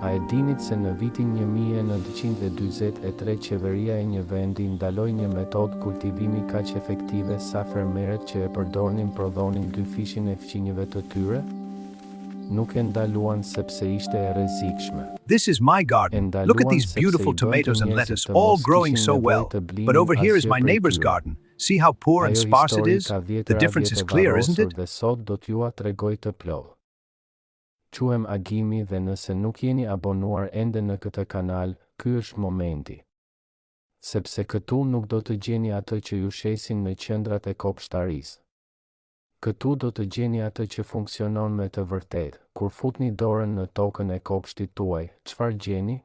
A e dinit se në vitin 1943 qeveria e një vendi ndaloi një metodë kultivimi kaq efektive sa fermerët që e përdornin prodhonin 2 fishin e fqinjve të tyre? Nuk e ndaluan sepse ishte e rrezikshme. This is my garden. Look at these beautiful tomatoes and lettuce all growing so well. But over here is my neighbor's garden. See how poor and sparse it is? The difference is clear, isn't it? Dhe sot do t'ju tregoj të plot. Quhem Agimi dhe nëse nuk jeni abonuar ende në këtë kanal, ky është momenti. Sepse këtu nuk do të gjeni atë që ju shesin në qendrat e kopshtarisë. Këtu do të gjeni atë që funksionon me të vërtet. Kur futni dorën në tokën e kopshtit tuaj, çfarë gjeni?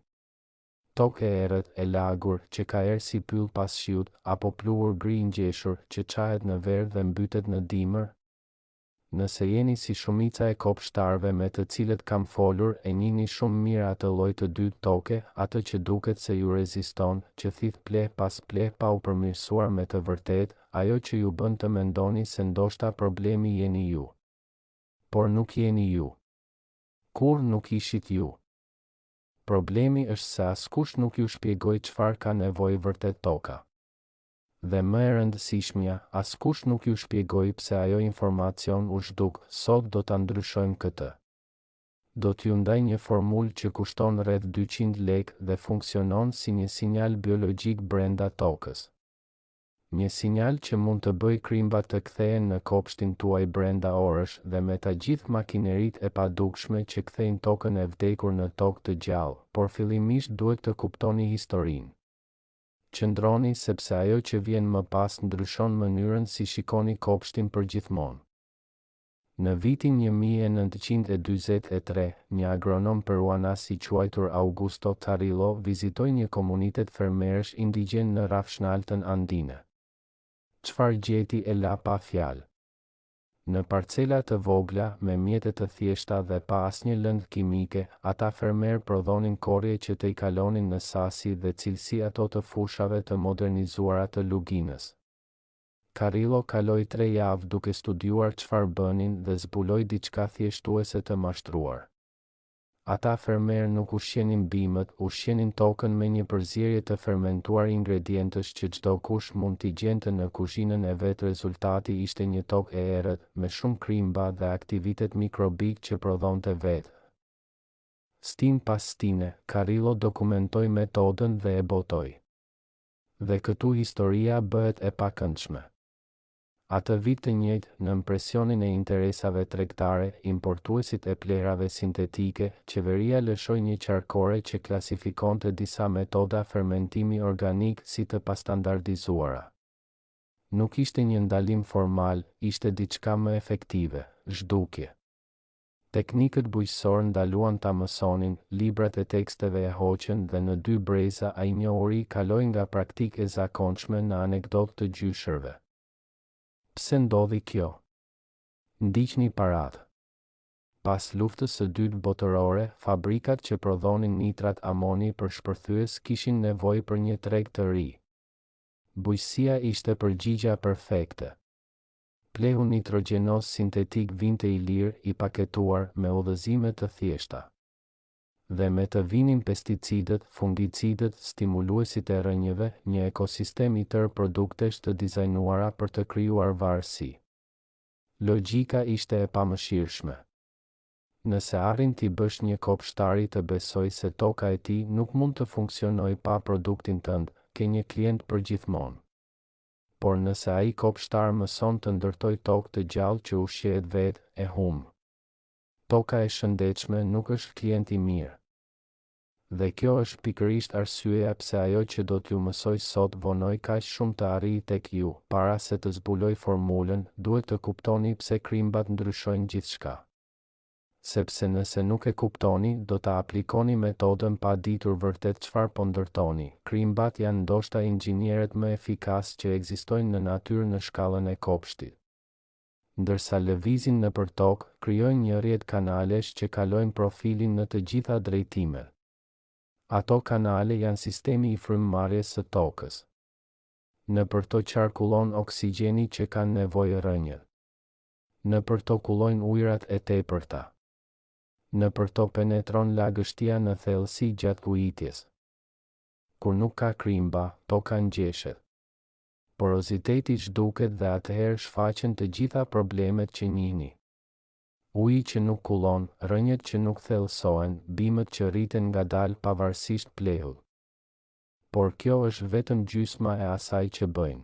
Tokë e errët, e lagur, që ka erë si pyll pas shiut, apo pluhur gri ngjeshur, që çahet në verë dhe mbytet në dimër? Nëse jeni si shumica e kopshtarëve me të cilët kam folur, e njihni shumë mirë atë lloj të dytë toke, atë që duket se ju reziston, që thith pleh pas pleh pa u përmirësuar me të vërtet, ajo që ju bën të mendoni se ndoshta problemi jeni ju. Por nuk jeni ju. Kur nuk ishit ju. Problemi është se askush nuk ju shpjegoi çfarë ka nevojë vërtet toka. Dhe më e rëndësishmja, askush nuk ju shpjegoi pse ajo informacion u zhduk, sot do ta ndryshojmë këtë. Do t'ju ndaj një formulë që kushton rreth 200 lekë dhe funksionon si një sinjal biologjik brenda tokës. Një sinjal që mund të bëj krimbat të kthehen në kopshtin tuaj brenda orësh dhe me ta gjithë makineritë e padukshme që kthejnë tokën e vdekur në tokë të gjallë, por fillimisht duhet të kuptoni historinë. Qëndroni sepse ajo që vjen më pas ndryshon mënyrën si shikoni kopshtin përgjithmonë. Në vitin 1943, një agronom peruanas i quajtur Augusto Tarrillo vizitoi një komunitet fermerësh indigjen në rafshnaltën andine. Çfarë gjeti e la pa fjalë? Në parcela të vogla, me mjete të thjeshta dhe pa asnjë lëndë kimike, ata fermerë prodhonin korrje që të i kalonin në sasi dhe cilësi ato të fushave të modernizuara të luginës. Tarrillo kaloi 3 javë duke studiuar çfarë bënin dhe zbuloi diçka thjeshtuese të mashtruar. Ata fermerë nuk ushqenin bimët, ushqenin tokën me një përzierje të fermentuar ingredientësh që çdo kush mund t'i gjente në kuzhinën e vet. Rezultati ishte një tokë e errët, me shumë krimba dhe aktivitet mikrobik që prodhonte vetë. Stin pas stine, Tarrillo dokumentoi metodën dhe e botoi. Dhe këtu historia bëhet e pakëndshme. Atë vit të njëjtë, në presionin e interesave tregtare, importuesit e plerave sintetike, qeveria lëshoi një qarkore që klasifikonte disa metoda fermentimi organik si të pastandardizuara. Nuk ishte një ndalim formal, ishte diçka më efektive, zhdukje. Teknikët bujqësor ndaluan ta mësonin, librat e teksteve e hoqën dhe në 2 breza ai njohuri kaloi nga praktikë e zakonshme në anekdotë të gjyshërve. Pse ndodhi kjo? Ndiqni paratë. Pas luftës së dytë botërore, fabrikat që prodhonin nitrat amoni për shpërthyes kishin nevojë për një treg të ri. Bujqësia ishte përgjigja perfekte. Plehu nitrogjenos sintetik vinte i lirë, i paketuar, me udhëzime të thjeshta. Dhe me të vinin pesticidët, fungicidet, stimuluesit e rënjëve, një ekosistem i tërë produktesh të dizajnuara për të krijuar varësi. Logjika ishte e pamëshirshme. Nëse arrin t'i bësh një kopshtari të besoj se toka e tij nuk mund të funksionojë pa produktin tënd, ke një klient përgjithmonë. Por nëse ai kopshtar mëson të ndërtoj tokë të gjallë që ushqehet vetë, e humb. Toka e shëndetshme nuk është klient i mirë. Dhe kjo është pikërisht arsyeja pse ajo që do t'ju mësoj sot vonoi kaq shumë të arrijë tek ju. Para se të zbuloj formulën, duhet të kuptoni pse krimbat ndryshojnë gjithçka. Sepse nëse nuk e kuptoni, do ta aplikoni metodën pa ditur vërtet çfarë po ndërtoni. Krimbat janë ndoshta inxhinierët më efikas që ekzistojnë në natyrë në shkallën e kopshtit. Ndërsa lëvizin nëpër tokë, krijojnë një rrjet kanalesh që kalojnë profilin në të gjitha drejtimet. Ato kanale janë sistemi i frymëmarrjes së tokës. Nëpër to qarkullon oksigjeni që kanë nevojë rënjët. Nëpër to kullojnë ujërat e tepërta. Në për to penetron lagështia në thellësi gjatë ujitjes. Kur nuk ka krimba, to ka ngjeshët. Poroziteti zhduket dhe atëherë shfaqen të gjitha problemet që njihni. Uji që nuk kullon, rrënjët që nuk thellësohen, bimët që rriten ngadalë pavarësisht plehull. Por kjo është vetëm gjysma e asaj që bëjnë.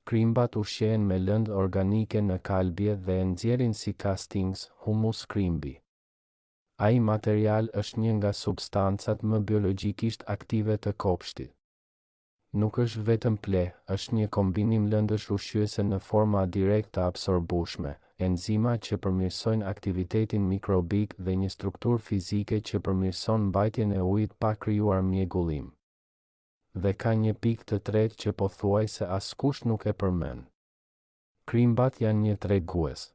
Krimbat ushqehen me lëndë organike në kalbje dhe e nxjerrin si castings, humus krimbi. Ai material është një nga substancat më biologjikisht aktive të kopshtit. Nuk është vetëm pleh, është një kombinim lëndësh ushqyese në forma direkt të absorbueshme, enzima që përmirësojnë aktivitetin mikrobik dhe një strukturë fizike që përmirëson mbajtjen e ujit pa krijuar mjegullim. Dhe ka një pikë të tretë që pothuajse askush nuk e përmend. Krimbat janë një tregues.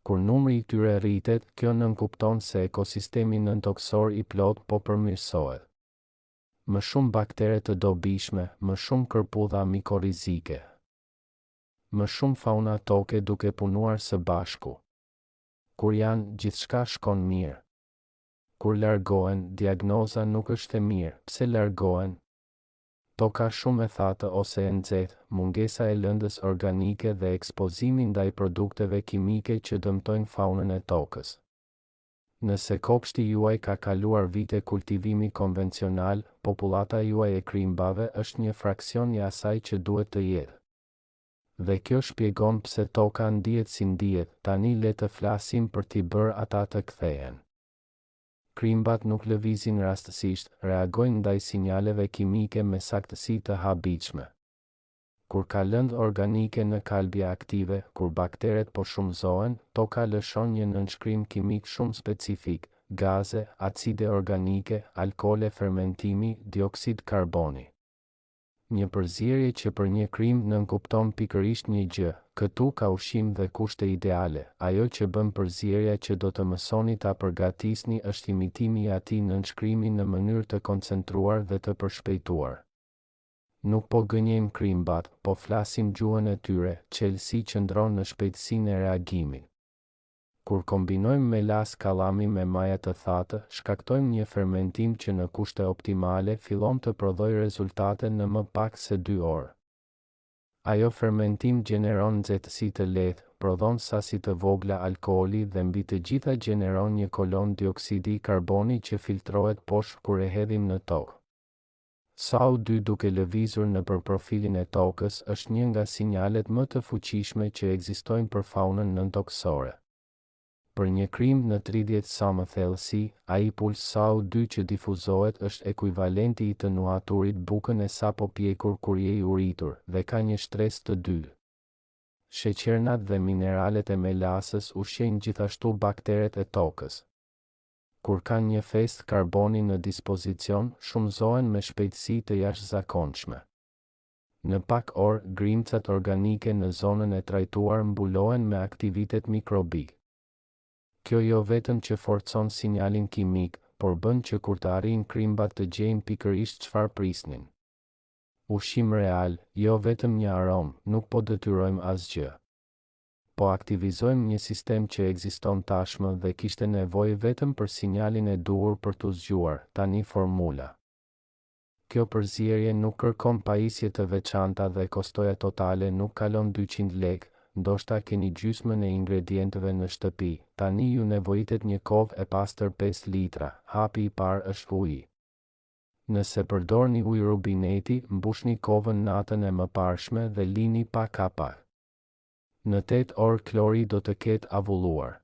Kur numri i tyre rritet, kjo nënkupton se ekosistemi nëntoksor i plot po përmirësohet. Më shumë baktere të dobishme, më shumë kërpudha mikorizike. Më shumë fauna toke duke punuar së bashku. Kur janë, gjithçka shkon mirë. Kur largohen, diagnoza nuk është e mirë. Pse largohen? Toka shumë e thatë ose e nxehtë, mungesa e lëndës organike dhe ekspozimi ndaj produkteve kimike që dëmtojnë faunën e tokës. Nëse kopshti juaj ka kaluar vite kultivimi konvencional, popullata juaj e krimbave është një fraksion i asaj që duhet të jetë. Dhe kjo shpjegon pse toka ndihet si ndihet, tani le të flasim për t'i bërë ata të kthehen. Krimbat nuk lëvizin rastësisht, reagojnë ndaj sinjaleve kimike me saktësi të habitshme. Kur ka lëndë organike në kalbje aktive, kur bakteret po shumëzohen, toka lëshon një nënshkrim kimik shumë specifik, gaze, acide organike, alkole fermentimi, dioksid karboni. Një përzierje që për një krim nënkupton pikërisht një gjë, këtu ka ushqim dhe kushte ideale, ajo që bën përzierja që do të mësoni ta përgatisni është imitimi i atij nënshkrimi në mënyrë të koncentruar dhe të përshpejtuar. Nuk po gënjejmë krimbat, po flasim gjuhën e tyre, çelësi qëndron në shpejtësinë e reagimit. Kur kombinojmë melas kallami me maja të thatë, shkaktojmë një fermentim që në kushte optimale fillon të prodhojë rezultate në më pak se 2 orë. Ajo fermentim gjeneron nxehtësi të lehtë, prodhon sasi të vogla alkooli dhe mbi të gjitha gjeneron një kolon dioksidi karboni që filtrohet poshtë kur e hedhim në tokë. SO2 duke lëvizur nëpër profilin e tokës është një nga sinjalet më të fuqishme që ekzistojnë për faunën nëntoksore. Për një krim në 30 sa më thellësi, ai puls SO2 që difuzohet është ekuivalenti i të nuhaturit bukën e sapo pjekur kur je i uritur dhe ka një shtresë të dytë. Sheqernat dhe mineralet e melasës ushqejnë gjithashtu bakteret e tokës. Kur kanë një festë karboni në dispozicion, shumëzohen me shpejtësi të jashtëzakonshme. Në pak orë, grimcat organike në zonën e trajtuar mbulohen me aktivitet mikrobik. Kjo jo vetëm që forcon sinjalin kimik, por bën që kur të arrijnë krimbat të gjejnë pikërisht çfarë prisnin. Ushqim real, jo vetëm një aromë, nuk po detyrojmë asgjë. Po aktivizojmë një sistem që ekziston tashmë dhe kishte nevojë vetëm për sinjalin e duhur për t'u zgjuar, tani formula. Kjo përzierje nuk kërkon pajisje të veçanta dhe kostoja totale nuk kalon 200 lekë, ndoshta keni gjysmën e ingredientëve në shtëpi, tani ju nevojitet një kovë e pastër 5 litra, hapi i parë është uji. Nëse përdorni ujë rubineti, mbushni kovën natën e mëparshme dhe lini pa kapak. Në 8 orë klori do të ketë avulluar.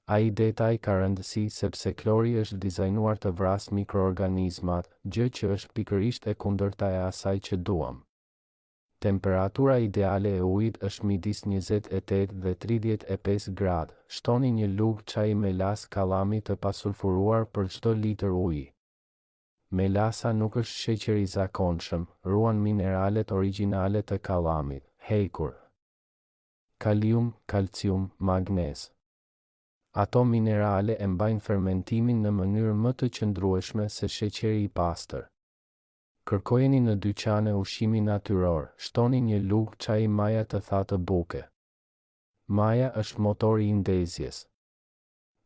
Ai detaj ka rëndësi sepse klori është dizajnuar të vrasë mikroorganizmat, gjë që është pikërisht e kundërta e asaj që duam. Temperatura ideale e ujit është midis 28 dhe 35 gradë. Shtoni një lugë çaji melas kallami të pasulfuruar për çdo litër uji. Melasa nuk është sheqer i zakonshëm, ruan mineralet origjinale të kallamit, hekur. Kalium, kalcium, magnez. Ato minerale e mbajnë fermentimin në mënyrë më të qëndrueshme se sheqeri i pastër. Kërkojeni në dyqane ushqimi natyror, shtoni një lugë çaji maja të thatë buke. Maja është motori i ndezjes.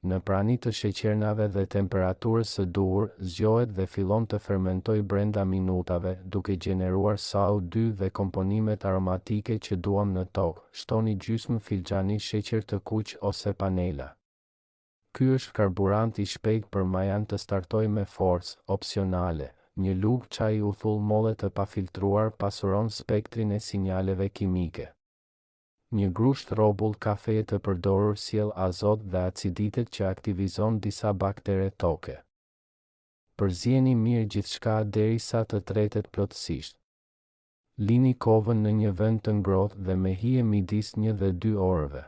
Në prani të sheqernave dhe temperaturës së duhur, zgjohet dhe fillon të fermentoj brenda minutave, duke gjeneruar SO2 dhe komponimet aromatike që duam në tokë. Shtoni gjysmë filxhani sheqer të kuq ose panela. Ky është karburant i shpejt për majan të startoj me forcë, opsionale. Një lugë çaj uthull molle të pafiltruar pasuron spektrin e sinjaleve kimike. Një grusht rrobull kafeje të përdorur sjell azot dhe aciditet që aktivizon disa baktere toke. Përzieni mirë gjithçka derisa të tretet plotësisht. Lini kovën në një vend të ngrohtë dhe me hije midis 1 dhe 2 orëve.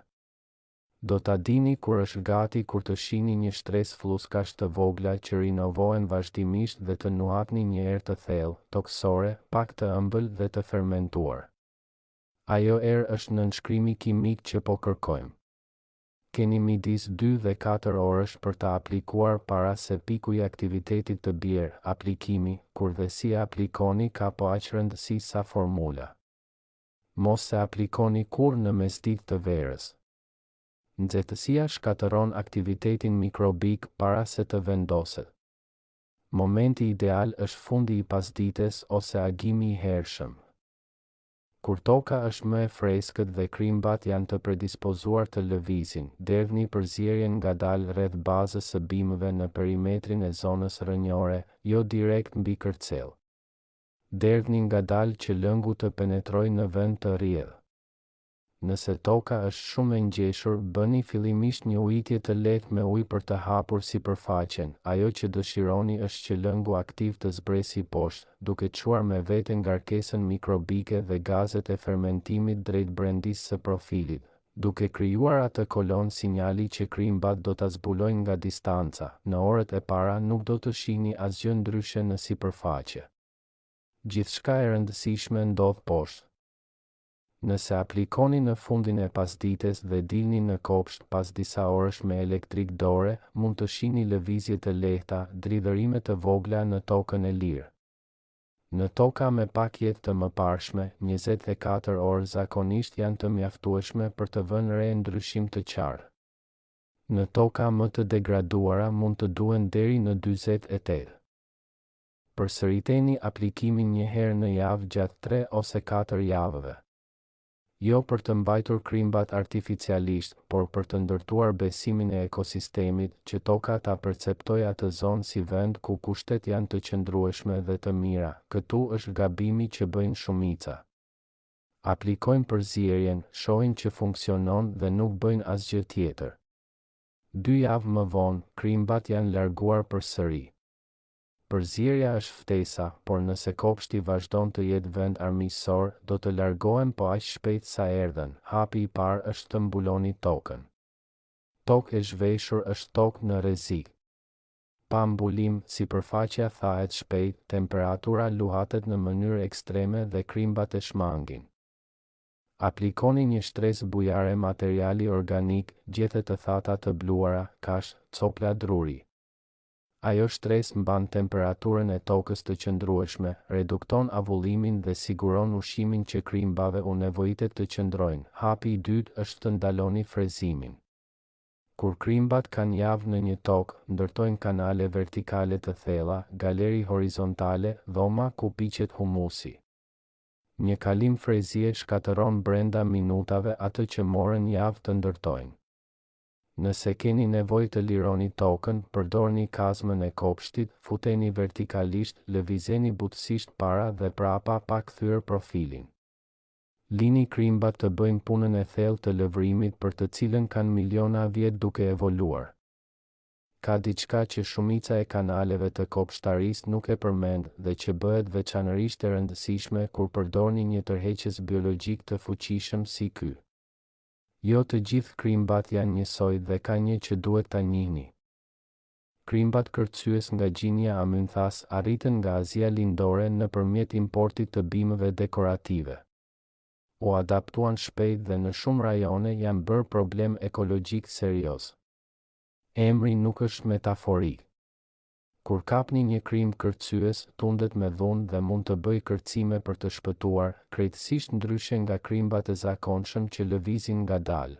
Do ta dini kur është gati kur të shihni një shtresë fluskash të vogla që rinovohen vazhdimisht dhe të nuhatni një erë të thellë, toksore, pak të ëmbël dhe të fermentuar. Ajo erë është nënshkrimi kimik që po kërkojmë. Keni midis 2 dhe 4 orësh për ta aplikuar para se piku i aktivitetit të bjerë. Aplikimi, kur dhe si aplikoni ka po aq rëndësi sa formula. Mos se aplikoni kur në mesditë të verës. Nxehtësia shkatëron aktivitetin mikrobik para se të vendoset. Momenti ideal është fundi i pasdites ose agimi i hershëm. Kur toka është më e freskët dhe krimbat janë të predispozuar të lëvizin, derdhni përzierjen ngadalë rreth bazës së bimëve në perimetrin e zonës rrënjore, jo direkt mbi kërcell. Derdhni ngadalë që lëngu të penetrojë në vend të rrjedhë. Nëse toka është shumë e ngjeshur, bëni fillimisht një ujitje të lehtë me ujë për të hapur sipërfaqen. Ajo që dëshironi është që lëngu aktiv të zbresi poshtë, duke çuar me vete ngarkesën mikrobike dhe gazet e fermentimit drejt brendisë së profilit, duke krijuar atë kolon sinjali që krimbat do ta zbulojnë nga distanca. Në orët e para nuk do të shihni asgjë ndryshe në sipërfaqe. Gjithçka e rëndësishme ndodh poshtë. Nëse aplikoni në fundin e pasdites dhe dilni në kopsht pas disa orësh me elektrik dore, mund të shihni lëvizje të lehta, dridhërime të vogla në tokën e lirë. Në toka me pak jetë të mëparshme, 24 orë zakonisht janë të mjaftueshme për të vënë re ndryshim të qartë. Në toka më të degraduara mund të duhen deri në 48. Përsëriteni aplikimin një herë në javë gjatë 3 ose 4 javëve. Jo për të mbajtur krimbat artificialisht, por për të ndërtuar besimin e ekosistemit që toka ta perceptojë atë zonë si vend ku kushtet janë të qëndrueshme dhe të mira. Këtu është gabimi që bëjnë shumica. Aplikojnë përzierjen, shohin që funksionon dhe nuk bëjnë asgjë tjetër. 2 javë më vonë, krimbat janë larguar përsëri. Përzierja është ftesa, por nëse kopshti vazhdon të jetë vend armiqësor, do të largohen po aq shpejt sa erdhën. Hapi i parë është të mbuloni tokën. Tokë e zhveshur është tokë në rrezik. Pa mbulim, sipërfaqja thahet shpejt, temperatura luhatet në mënyrë ekstreme dhe krimbat e shmangin. Aplikoni një shtresë bujare materiali organik, gjethe të thata të bluara, kash, copla druri. Ajo shtresë mban temperaturën e tokës të qëndrueshme, redukton avullimin dhe siguron ushqimin që krimbave u nevojitet të qëndrojnë. Hapi i dytë është të ndaloni frezimin. Kur krimbat kanë javë në një tokë, ndërtojnë kanale vertikale të thella, galeri horizontale, dhoma ku piqet humusi. Një kalim frezie shkatëron brenda minutave atë që morën javë të ndërtojnë. Nëse keni nevojë të lironi tokën, përdorni kazmën e kopshtit, futeni vertikalisht, lëvizeni butësisht para dhe prapa pa kthyer profilin. Lini krimbat të bëjnë punën e thellë të lëvrimit për të cilën kanë miliona vjet duke evoluar. Ka diçka që shumica e kanaleve të kopshtarisë nuk e përmend dhe që bëhet veçanërisht e rëndësishme kur përdorni një tërheqës biologjik të fuqishëm si ky. Jo të gjithë krimbat janë njësoj dhe ka një që duhet ta njihni. Krimbat kërcyes nga gjinja amynthas arritën nga Azia Lindore nëpërmjet importit të bimëve dekorative. U adaptuan shpejt dhe në shumë rajone janë bërë problem ekologjik serioz. Emri nuk është metaforik. Kur kapni një krim kërcyes, tundet me dhunë dhe mund të bëj kërcime për të shpëtuar, krejtësisht ndryshe nga krimbat e zakonshëm që lëvizin ngadalë.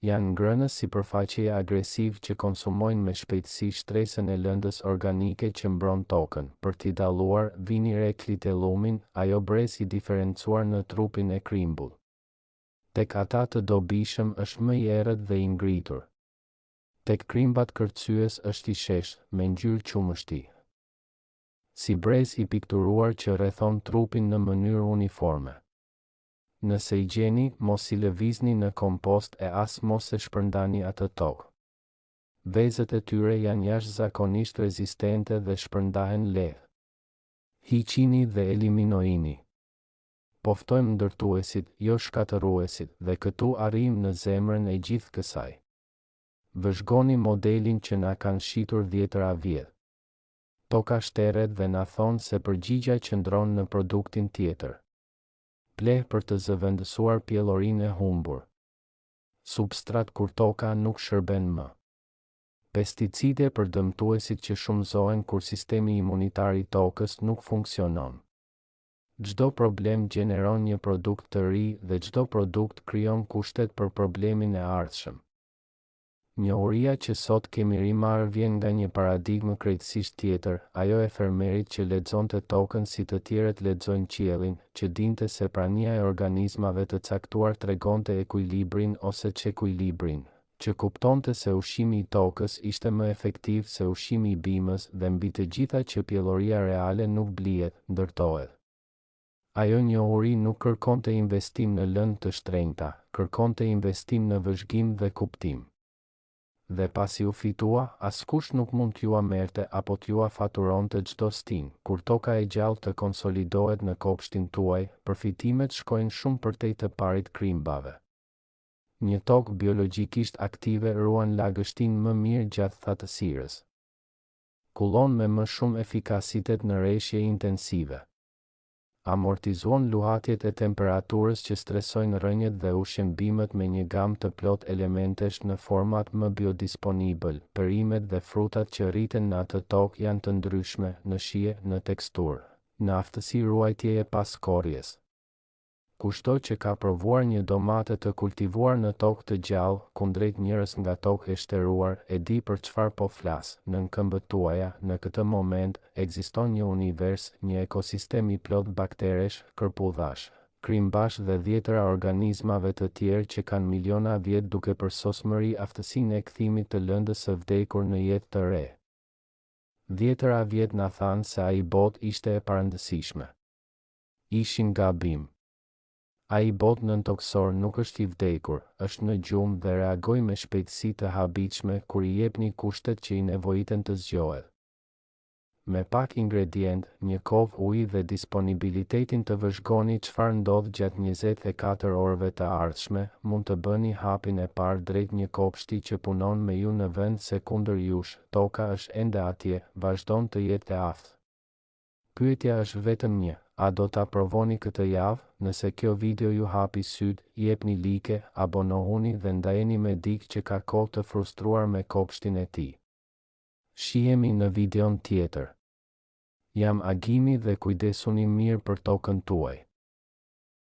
Janë ngrënës sipërfaqeje agresiv që konsumojnë me shpejtësi shtresën e lëndës organike që mbron tokën. Për t'i dalluar, vinirklitelumin, ajo brez i diferencuar në trupin e krimbull. Tek ata të dobishëm është më i errët dhe i ngritur. Tek krimbat kërcyes është i sheshtë, me ngjyrë qumështi. Si brez i pikturuar që rrethon trupin në mënyrë uniforme. Nëse i gjeni, mos i lëvizni në kompost e as mos e shpërndani atë tokë. Vezët e tyre janë jashtëzakonisht rezistente dhe shpërndahen lehtë. Hiqini dhe eliminojini. Poftojmë ndërtuesit, jo shkatëruesit, dhe këtu arrijmë në zemrën e gjithë kësaj. Vëzhgoni modelin që na kanë shitur dhjetëra vjet. Toka shteret dhe na thonë se përgjigja qëndron në produktin tjetër. Pleh për të zëvendësuar pjellorinë e humbur. Substrat kur toka nuk shërben më. Pesticide për dëmtuesit që shumëzohen kur sistemi imunitar i tokës nuk funksionon. Çdo problem gjeneron një produkt të ri dhe çdo produkt krijon kushtet për problemin e ardhshëm. Njohuria që sot kemi rimarrë vjen nga një paradigmë krejtësisht tjetër, ajo e fermerit që lexonte tokën si të tjerët lexojnë qiellin, që dinte se prania e organizmave të caktuar tregonte ekuilibrin ose çekuilibrin, që kuptonte se ushqimi i tokës ishte më efektiv se ushqimi i bimës dhe mbi të gjitha që pjelloria reale nuk blihet, ndërtohet. Ajo njohuri nuk kërkonte investim në lëndë të shtrenjta, kërkonte investim në vëzhgim dhe kuptim. Dhe pasi u fitua, askush nuk mund t'ju amerte apo t'ju faturonte çdo stin. Kur toka e gjallë të konsolidohet në kopshtin tuaj, përfitimet shkojnë shumë përtej të parit krimbave. Një tokë biologjikisht aktive ruan lagështin më mirë gjatë thatësirës. Kullon me më shumë efikasitet në rreshje intensive. Amortizuon luhatjet e temperaturës që stresojnë rrënjët dhe ushqen bimët me një gamë të plot elementesh në format më biodisponibël. Perimet dhe frutat që rriten në atë tokë janë të ndryshme, në shije, në teksturë, në aftësi ruajtjeje pas korrjes. Kushto që ka provuar një domate të kultivuar në tokë të gjallë, kundrejt njërës nga tokë e shteruar, e di për çfarë po flas. Në këmbët tuaja, në këtë moment, ekziston një univers, një ekosistem i plot bakteresh, kërpudhash, krimbash dhe dhjetëra organizmave të tjerë që kanë miliona vjet duke përsosmëri aftësinë e kthimit të lëndës së vdekur në jetë të re. Dhjetëra vjet na thanë se ai botë ishte e parëndësishme. Ishin gabim. Ai botë nëntoksor nuk është i vdekur, është në gjumë dhe reagoi me shpejtësi të habitshme kur i jepni kushtet që i nevojiten të zgjohet. Me pak ingredient, një kovë ujë dhe disponibilitetin të vëzhgoni çfarë ndodh gjatë 24 orëve të ardhshme, mund të bëni hapin e parë drejt një kopshti që punon me ju në vend se kundër jush. Toka është ende atje, vazhdon të jetë e aftë. Pyetja është vetëm një, a do ta provoni këtë javë? Nëse kjo video ju hapi syt, jepni like, abonohuni dhe ndajeni me dikë që ka kohë të frustruar me kopshtin e tij. Shihemi në videon tjetër. Jam Agimi dhe kujdesuni mirë për tokën tuaj.